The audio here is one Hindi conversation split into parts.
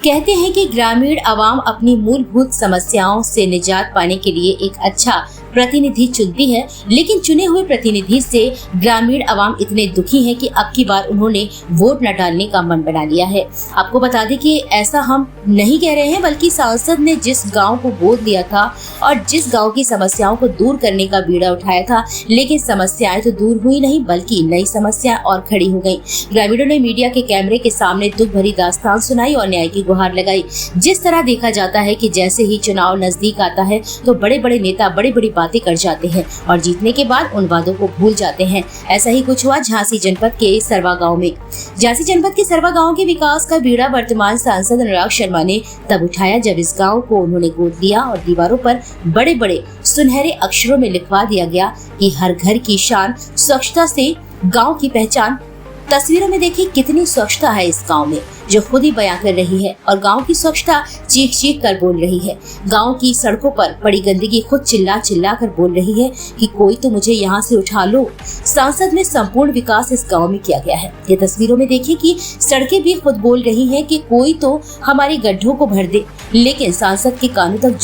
कहते हैं कि ग्रामीण आवाम अपनी मूलभूत समस्याओं से निजात पाने के लिए एक अच्छा प्रतिनिधि चुनती है, लेकिन चुने हुए प्रतिनिधि से ग्रामीण आवाम इतने दुखी हैं कि अब की बार उन्होंने वोट न डालने का मन बना लिया है। आपको बता दें कि ऐसा हम नहीं कह रहे हैं, बल्कि सांसद ने जिस गांव को गोद लिया था और जिस गांव की समस्याओं को दूर करने का बीड़ा उठाया था, लेकिन समस्याएं तो दूर हुई नहीं बल्कि नई समस्या और खड़ी हो गई। ग्रामीणों ने मीडिया के कैमरे के सामने दुख भरी दास्तान सुनाई और न्याय की गुहार लगाई। जिस तरह देखा जाता है कि जैसे ही चुनाव नजदीक आता है तो बड़े बड़े नेता बड़ी बड़ी बातें कर जाते हैं और जीतने के बाद उन वादों को भूल जाते हैं। ऐसा ही कुछ हुआ झांसी जनपद के सरवा गांव में। झांसी जनपद के सरवा गांव के विकास का बीड़ा वर्तमान सांसद अनुराग शर्मा ने तब उठाया जब इस गांव को उन्होंने गोद लिया और दीवारों पर बड़े बड़े सुनहरे अक्षरों में लिखवा दिया गया कि हर घर की शान, स्वच्छता से गाँव की पहचान। तस्वीरों में देखिए कितनी स्वच्छता है इस गांव में, जो खुद ही बयां कर रही है और गांव की स्वच्छता चीख चीख कर बोल रही है। गांव की सड़कों पर पड़ी गंदगी खुद चिल्ला चिल्ला कर बोल रही है कि कोई तो मुझे यहाँ से उठा लो। सांसद में संपूर्ण विकास इस गांव में किया गया है। ये तस्वीरों में देखिए कि सड़कें भी खुद बोल रही हैं कि कोई तो हमारे गड्ढों को भर दे, लेकिन सांसद के कानों तक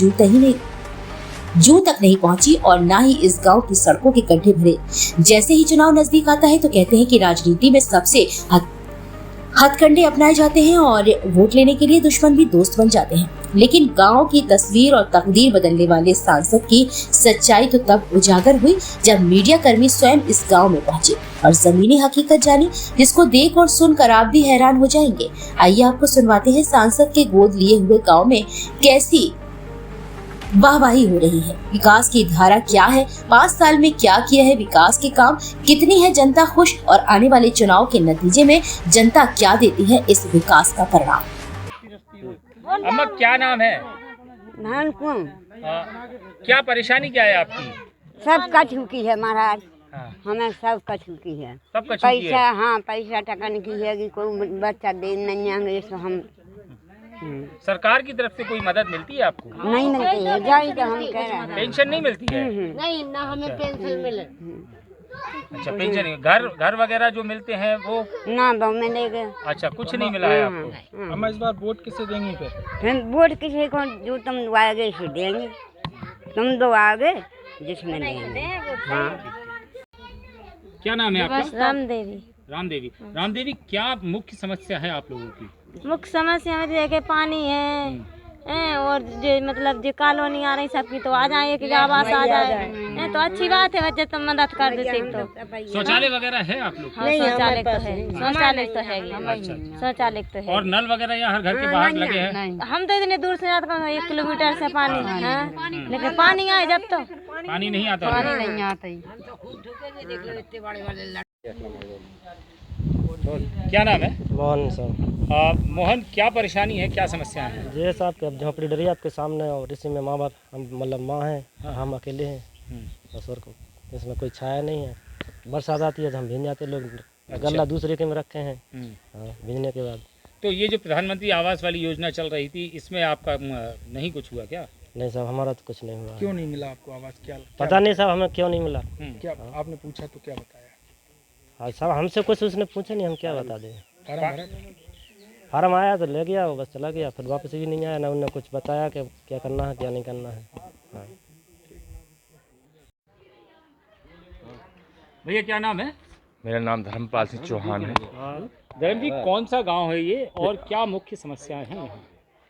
जूं तक नहीं पहुंची और ना ही इस गांव की सड़कों के गड्ढे भरे। जैसे ही चुनाव नजदीक आता है तो कहते हैं कि राजनीति में सबसे हथकंडे अपनाए जाते हैं और वोट लेने के लिए दुश्मन भी दोस्त बन जाते हैं। लेकिन गांव की तस्वीर और तकदीर बदलने वाले सांसद की सच्चाई तो तब उजागर हुई जब मीडिया कर्मी स्वयं इस गांव में पहुंचे और जमीनी हकीकत जानी, जिसको देख और सुनकर आप भी हैरान हो जाएंगे। आइए आपको सुनवाते हैं सांसद के गोद लिए हुए गाँव में कैसी वाहवाही हो रही है, विकास की धारा क्या है, 5 साल में क्या किया है विकास के काम, कितनी है जनता खुश और आने वाले चुनाव के नतीजे में जनता क्या देती है इस विकास का परिणाम। अम्मा क्या नाम है? धान कुम क्या परेशानी क्या है आपकी? सब कट चुकी है महाराज। हाँ। हमें सब कट चुकी है। सब कट चुकी पैसा है। हाँ पैसा टका नहीं की है कि कोई बच्चा दे नहीं आएंगे तो हम सरकार की तरफ से कोई मदद मिलती है आपको? नहीं मिलती है। जाई तो हम कह रहे हैं पेंशन नहीं मिलती है? नहीं ना हमें पेंशन मिले। अच्छा, पेंशन नहीं। घर वगैरह जो मिलते हैं वो ना बहु मिलेगा। अच्छा, कुछ नहीं मिला है आपको? हम इस बार वोट किसे देंगे फिर वोट किसी को जो तुम दोगे उसे देंगे, तुम दो आगे जिसमें देंगे। हाँ। क्या नाम है आपका? रामदेवी। रामदेवी, क्या मुख्य समस्या है आप लोगों की? मुख्य समस्या में देखे पानी है और जो मतलब जो कॉलोनी आ रही सबकी तो आ जाए, एक आवास आ जाए तो अच्छी बात है। बच्चे तो मदद कर देते तो। शौचालय वगैरह है आप लोग? हाँ, शौचालय तो है, शौचालय तो है, शौचालय तो है। और नल वगैरह यहाँ हर घर के बाहर लगे हैं? हम तो इतने दूर से जाते हैं, 1 किलोमीटर से पानी है, लेकिन पानी आए जब तो पानी नहीं आता। नहीं आता। क्या नाम है? मोहन सर। मोहन, क्या परेशानी है, क्या समस्या है? ये साहब के अब झोपड़ी डरी आपके सामने और इसी में माँ बाप हम मतलब माँ हैं, हम अकेले हैं बस, और को इसमें कोई छाया नहीं है। बरसात आती है तो हम भीग जाते लोग। गल्ला दूसरे के में रखे हैं। हाँ, भीगने के बाद तो ये जो प्रधानमंत्री आवास वाली योजना चल रही थी, इसमें आपका नहीं कुछ हुआ क्या? नहीं साहब, हमारा तो कुछ नहीं हुआ। क्यों नहीं मिला आपको आवाज? क्या पता नहीं साहब, हमें क्यों नहीं मिला। क्या आपने पूछा तो क्या बताया? हाँ साहब, हमसे कुछ उसने पूछा नहीं, हम क्या बता दें। फार्म भरा? फार्म आया तो ले गया, वो बस चला गया, फिर वापस भी नहीं आया, ना उन्होंने कुछ बताया कि क्या करना है क्या नहीं करना है। हाँ। भैया क्या नाम है? मेरा नाम धर्मपाल सिंह चौहान है। धर्म जी, कौन सा गांव है ये और क्या मुख्य समस्याएं हैं यहाँ?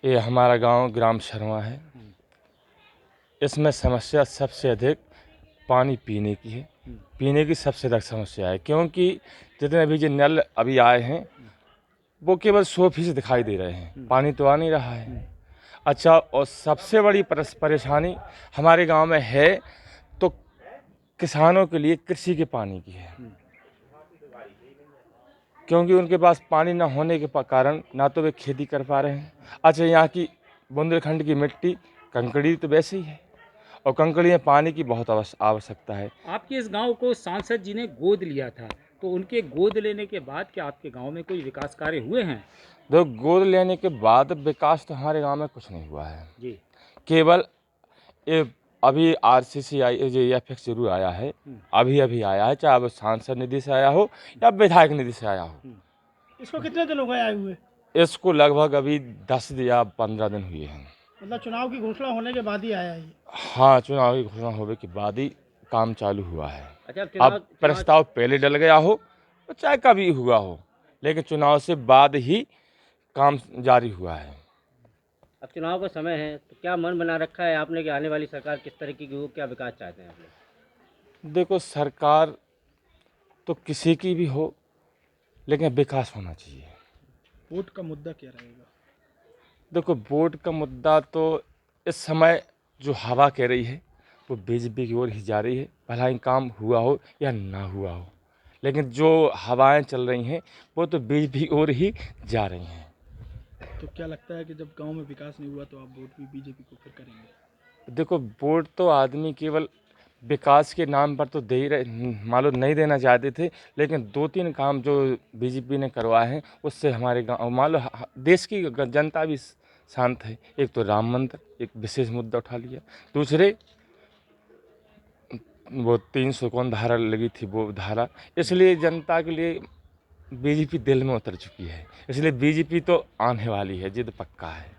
ये हमारा गांव ग्राम शर्मा है। इसमें समस्या सबसे अधिक पानी पीने की है। पीने की सबसे अधिक समस्या है, क्योंकि जितने भी जो नल अभी आए हैं वो केवल 100% दिखाई दे रहे हैं, पानी तो आ नहीं रहा है। अच्छा, और सबसे बड़ी परेशानी हमारे गांव में है तो किसानों के लिए कृषि के पानी की है, क्योंकि उनके पास पानी ना होने के कारण ना तो वे खेती कर पा रहे हैं। अच्छा, यहाँ की बुंदेलखंड की मिट्टी कंकड़ी तो वैसे ही है और कंकड़ी में पानी की बहुत आवश्यकता है। आपके इस गांव को सांसद जी ने गोद लिया था, तो उनके गोद लेने के बाद क्या आपके गांव में कोई विकास कार्य हुए हैं? तो गोद लेने के बाद विकास तो हमारे गांव में कुछ नहीं हुआ है जी। केवल ये अभी RCCI जो FX जरूर आया है, अभी आया है, चाहे वो सांसद निधि से आया हो या विधायक निधि से आया हो। इसको कितने दिन हो गए आए हुए? इसको लगभग अभी 10 या 15 दिन हुए हैं। मतलब चुनाव की घोषणा होने के बाद ही आया ये? हाँ, चुनाव की घोषणा होने के बाद ही काम चालू हुआ है। अच्छा, अब प्रस्ताव पहले डल गया हो तो चाहे कभी हुआ हो, लेकिन चुनाव से बाद ही काम जारी हुआ है। अब चुनाव का समय है तो क्या मन बना रखा है आपने कि आने वाली सरकार किस तरीके की हो, क्या विकास चाहते हैं आप लोग? देखो, सरकार तो किसी की भी हो, लेकिन विकास होना चाहिए। वोट का मुद्दा क्या रहेगा? देखो, वोट का मुद्दा तो इस समय जो हवा कह रही है वो बीजेपी की ओर ही जा रही है, भला ही काम हुआ हो या ना हुआ हो, लेकिन जो हवाएं चल रही हैं वो तो बीजेपी की ओर ही जा रही हैं। तो क्या लगता है कि जब गांव में विकास नहीं हुआ तो आप वोट भी बीजेपी को फिर करेंगे? देखो, वोट तो आदमी केवल विकास के नाम पर तो दे ही रहे, मान लो नहीं देना चाहते थे, लेकिन 2-3 काम जो बीजेपी ने करवाए हैं उससे हमारे गाँव, मान लो देश की जनता भी शांत है। एक तो राम मंदिर एक विशेष मुद्दा उठा लिया, दूसरे वो 300 कौन धारा लगी थी वो धारा, इसलिए जनता के लिए बीजेपी दिल में उतर चुकी है, इसलिए बीजेपी तो आने वाली है, जिद पक्का है।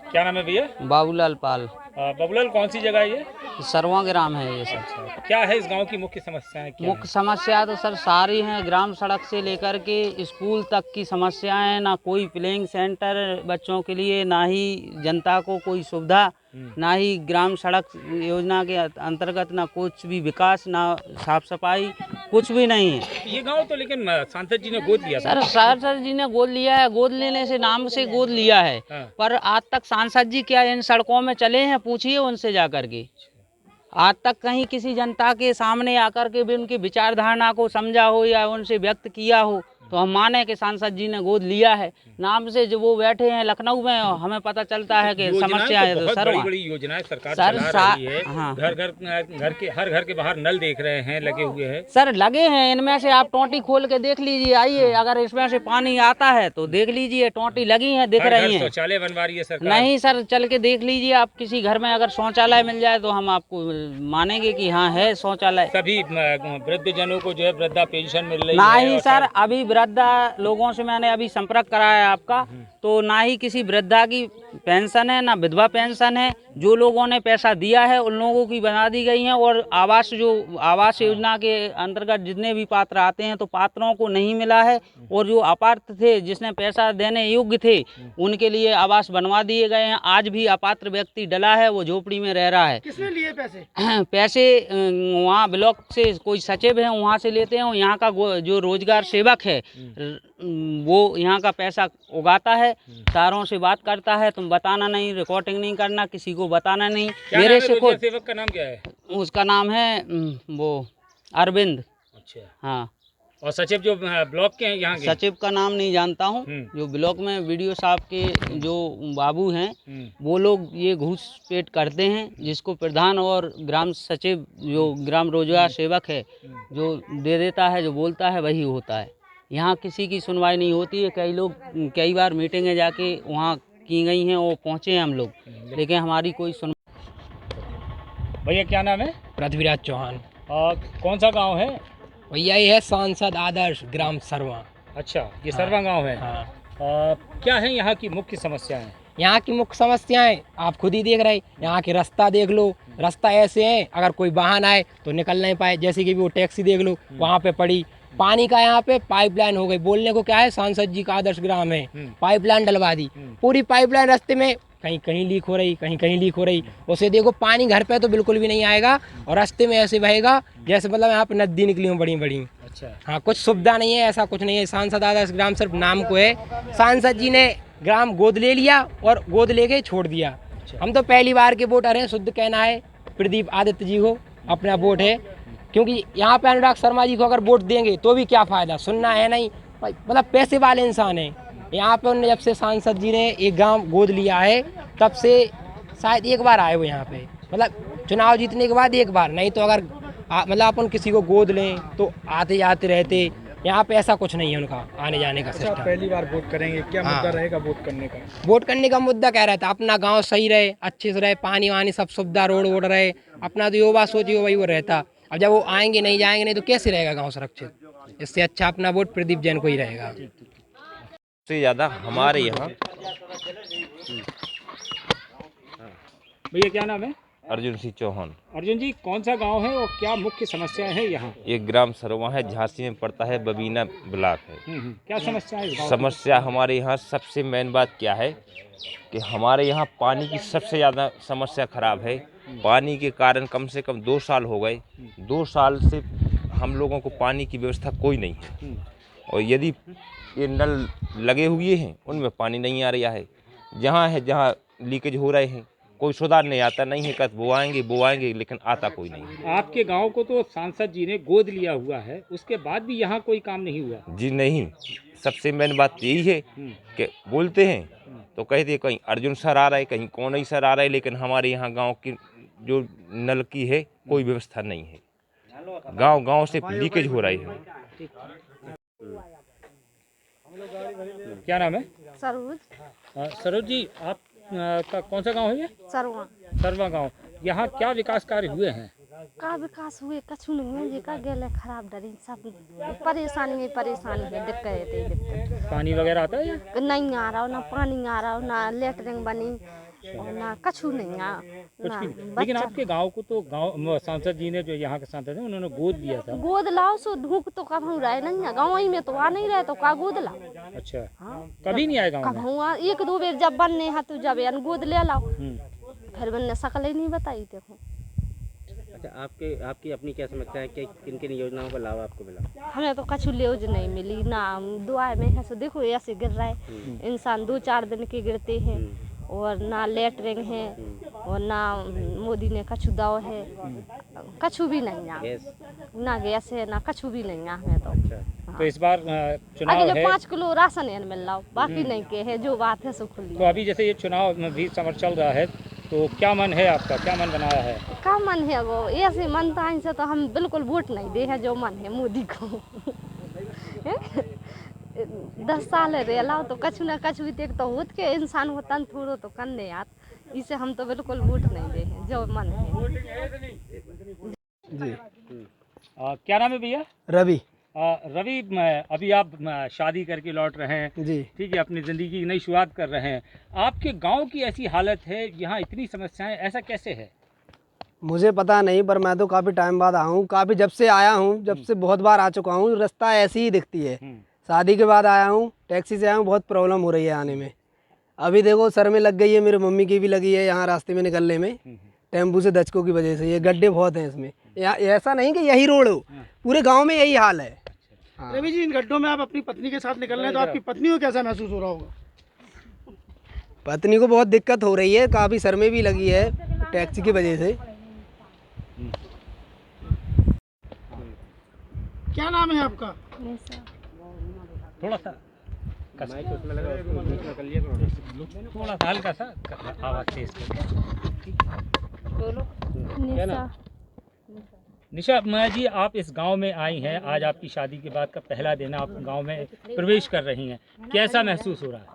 क्या नाम है भैया? बाबूलाल पाल। बाबूलाल, कौन सी जगह है ये? सरवा ग्राम है ये सब। क्या है इस गांव की मुख्य समस्याएं क्या मुख्य समस्या तो सर सारी हैं, ग्राम सड़क से लेकर के स्कूल तक की समस्याएं, ना कोई प्लेइंग सेंटर बच्चों के लिए, ना ही जनता को कोई सुविधा, ना ही ग्राम सड़क योजना के अंतर्गत ना कुछ भी विकास, ना साफ सफाई, कुछ भी नहीं है। ये गांव तो लेकिन सांसद जी ने गोद लिया था। सर सांसद जी ने गोद लिया है, गोद लेने से नाम से गोद लिया है, पर आज तक सांसद जी क्या इन सड़कों में चले हैं? पूछिए उनसे जाकर के। आज तक कहीं किसी जनता के सामने आकर के भी उनकी विचारधारा को समझा हो या उनसे व्यक्त किया हो तो हम माने कि सांसद जी ने गोद लिया है। नाम से जो वो बैठे हैं लखनऊ में, हमें पता चलता है कि समस्या है तो सर बड़ी योजनाएं सरकार चला रही है। हाँ। हर घर के बाहर नल देख रहे हैं, लगे हुए हैं। सर लगे हैं, इनमें से आप टोंटी खोल के देख लीजिए, आइए, अगर इसमें से पानी आता है तो देख लीजिए, टोंटी लगी है, दिख रही है। शौचालय बनवा रही है सरकार? नहीं सर, चल के देख लीजिए, आप किसी घर में अगर शौचालय मिल जाए तो हम आपको मानेंगे कि हाँ है शौचालय। सभी वृद्ध जनों को जो है वृद्धा पेंशन मिल रही है? नहीं सर, अभी वृद्धा लोगों से मैंने अभी संपर्क कराया आपका, तो ना ही किसी वृद्धा की पेंशन है, ना विधवा पेंशन है। जो लोगों ने पैसा दिया है उन लोगों की बना दी गई है, और आवास योजना के अंतर्गत जितने भी पात्र आते हैं तो पात्रों को नहीं मिला है, और जो अपात्र थे जिसने पैसा देने योग्य थे उनके लिए आवास बनवा दिए गए हैं। आज भी अपात्र व्यक्ति डला है, वो झोपड़ी में रह रहा है। किसने लिए पैसे? पैसे वहाँ ब्लॉक से कोई सचिव है वहाँ से लेते हैं, यहाँ का जो रोजगार सेवक है वो यहाँ का पैसा उगाता है, सारों से बात करता है, तुम बताना नहीं, रिकॉर्डिंग नहीं करना, किसी को बताना नहीं। मेरे से खुद। सेवक का नाम क्या है? उसका नाम है वो अरविंद। अच्छा। हाँ। और सचिव जो ब्लॉक के हैं यहाँ के? सचिव का नाम नहीं जानता हूँ। जो ब्लॉक में वीडियो साहब के जो बाबू हैं वो लोग ये घूस पेट करते हैं, जिसको प्रधान और ग्राम सचिव जो ग्राम रोजगार सेवक है जो दे देता है, जो बोलता है वही होता है। यहाँ किसी की सुनवाई नहीं होती है। कई बार मीटिंगें जाके वहाँ की गई हैं, वो पहुँचे हैं हम लोग, लेकिन हमारी कोई भैया क्या नाम है? पृथ्वीराज चौहान। कौन सा गांव है भैया? ये है सांसद आदर्श ग्राम सरवा। अच्छा, ये सरवा गांव है। हाँ। क्या है यहाँ की मुख्य समस्याएं? यहाँ की मुख्य समस्याएं आप खुद ही देख रहे हैं। यहाँ के रास्ता देख लो, रास्ता ऐसे हैं अगर कोई वाहन आए तो निकल नहीं पाए, जैसे कि वो टैक्सी देख लो वहाँ पे पड़ी। पानी का यहाँ पे पाइपलाइन हो गई, बोलने को क्या है, सांसद जी का आदर्श ग्राम है, पाइपलाइन डलवा दी। पूरी पाइपलाइन रास्ते में कहीं कहीं लीक हो रही, कहीं कहीं लीक हो रही। उसे देखो, पानी घर पे तो बिल्कुल भी नहीं आएगा और रास्ते में ऐसे बहेगा जैसे मतलब यहाँ पे नदी निकली हो बड़ी बड़ी। अच्छा। हाँ, कुछ सुविधा नहीं है, ऐसा कुछ नहीं है। सांसद आदर्श ग्राम सिर्फ नाम को है। सांसद जी ने ग्राम गोद ले लिया और गोद लेके छोड़ दिया। हम तो पहली बार के वोटर हैं, शुद्ध कहना है प्रदीप आदित्य जी को अपना वोट है, क्योंकि यहाँ पे अनुराग शर्मा जी को अगर वोट देंगे तो भी क्या फ़ायदा, सुनना है नहीं, मतलब पैसे वाले इंसान हैं। यहाँ पे उन्होंने जब से सांसद जी ने एक गांव गोद लिया है तब से शायद एक बार आए वो यहाँ पे, मतलब चुनाव जीतने के बाद एक बार, नहीं तो अगर मतलब अपन किसी को गोद लें तो आते जाते रहते। यहाँ पे ऐसा कुछ नहीं है उनका आने जाने का सिस्टम। पहली बार वोट करेंगे, क्या मुद्दा रहेगा वोट करने का? वोट करने का मुद्दा क्या रहता है, अपना गांव सही रहे, अच्छे से रहे, पानी वानी सब सुविधा, रोड वोड रहे, अपना तो यो बात सोची हो वही वो रहता। अब जब वो आएंगे नहीं जाएंगे नहीं तो कैसे रहेगा गांव सुरक्षित? इससे अच्छा अपना वोट प्रदीप जैन को ही रहेगा। सबसे ज़्यादा हमारे यहाँ भैया क्या नाम है? अर्जुन सिंह चौहान। अर्जुन जी, कौन सा गांव है और क्या मुख्य समस्याएं हैं यहाँ? एक ग्राम सरवा है, झांसी में पड़ता है, बबीना ब्लॉक है। क्या समस्या है इस गांव समस्या हमारे यहाँ सबसे मेन बात क्या है कि हमारे यहाँ पानी की सबसे ज़्यादा समस्या खराब है। पानी के कारण कम से कम 2 साल हो गए, 2 साल से हम लोगों को पानी की व्यवस्था कोई नहीं है। और यदि ये नल लगे हुए हैं उनमें पानी नहीं आ रहा है, जहाँ लीकेज हो रहे हैं कोई सुधार नहीं आता, नहीं है कद वो आएंगे लेकिन आता कोई नहीं है। आपके गांव को तो सांसद जी ने गोद लिया हुआ है, उसके बाद भी यहाँ कोई काम नहीं हुआ? जी नहीं, सबसे मेन बात यही है कि बोलते हैं तो कहते हैं कहीं अर्जुन सर आ रहा है, कहीं कौन ही सर आ रहा है, लेकिन हमारे यहाँ गांव की जो नल की है कोई व्यवस्था नहीं है। गांव से लीकेज हो रही है। क्या नाम है? सरोज। सरोज जी, आप का कौन सा गांव है ये? सरवा। सरवा गांव। यहाँ क्या विकास कार्य हुए हैं? का विकास हुए कछु नहीं है, जे का गेले खराब डरी सब परेशानी है, दिक्कत है। पानी वगैरह आता है या? नहीं आ रहा, ना पानी आ रहा, ना लेटरिंग बनी, और ना कछु नहीं आ ना। लेकिन आपके गांव को तो गांव सांसद जी ने, जो यहाँ के सांसद हैं, उन्होंने गोद दिया था। गोद लाओ सो ढूक तो कब हम रहे नहीं, गाँव ही में तो आ नहीं रहे तो का गोद लाओ। अच्छा, कभी नहीं आए गाँव में? कब 1-2 बेर जब बनने है तो जब गोद ले लाओ, फिर बनने सकल ही नहीं बताई। देखो अच्छा, आपकी अपनी क्या समस्या है कि किन किन योजनाओं का लाभ आपको मिला? हमें तो कछु न्यूज नहीं मिली ना, दुआ में है सो देखो ऐसे गिर रहा है इंसान, 2-4 दिन के गिरते हैं, और ना लेटरिंग है, और ना मोदी ने कछु दाव है, कछु भी नहीं है, ना गैस है, ना कछु भी नहीं है हमें तो। तो इस बार चुनाव है, 5 किलो राशन है मिल रहा, बाकी नहीं के है, जो बात है सो खुली। तो अभी जैसे ये चुनाव में भी समर चल रहा है, तो क्या मन है आपका, क्या मन बनाया है? क्या मन है वो ऐसे मनता है से तो हम बिल्कुल वोट नहीं दे है, जो मन है मोदी को। 10 साल रह लाओ तो कछु ना कछु देख तो होत के इंसान को तन थोड़ो तो करने यार, इसे हम तो बिल्कुल वोट नहीं दे हैं, जो मन है। जी क्या नाम है भैया? रवि। रवि, अभी आप शादी करके लौट रहे हैं जी, ठीक है, अपनी ज़िंदगी की नई शुरुआत कर रहे हैं। आपके गांव की ऐसी हालत है, यहाँ इतनी समस्याएं, ऐसा कैसे है? मुझे पता नहीं, पर मैं तो काफ़ी टाइम बाद आया हूँ, काफ़ी जब से आया हूँ, जब से बहुत बार आ चुका हूँ, रास्ता ऐसी ही दिखती है। शादी के बाद आया हूँ, टैक्सी से आया हूँ, बहुत प्रॉब्लम हो रही है आने में। अभी देखो सर में लग गई है, मेरी मम्मी की भी लगी है यहाँ रास्ते में निकलने में, टेम्पू से दचकों की वजह से। ये गड्ढे बहुत हैं इसमें, ऐसा नहीं कि यही रोड हो, पूरे गाँव में यही हाल है। रवि जी, इन गड्ढों में आप अपनी पत्नी के साथ निकल रहे हैं, तो आपकी पत्नी को कैसा महसूस हो रहा होगा? पत्नी को बहुत दिक्कत हो रही है, काफ़ी सर में भी लगी है टैक्सी की वजह से। क्या नाम है आपका? थोड़ा सा माइक उसमें लगा, उसको बीच में कर लिया करो। थोड़ा सा हल्का सा आवाज़ तेज कर। क्या नाम? निशा मैं जी, आप इस गांव में आई हैं, आज आपकी शादी के बाद का पहला दिन, आप गांव में प्रवेश कर रही हैं, कैसा महसूस हो रहा है?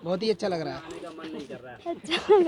बहुत ही अच्छा लग रहा है। अच्छा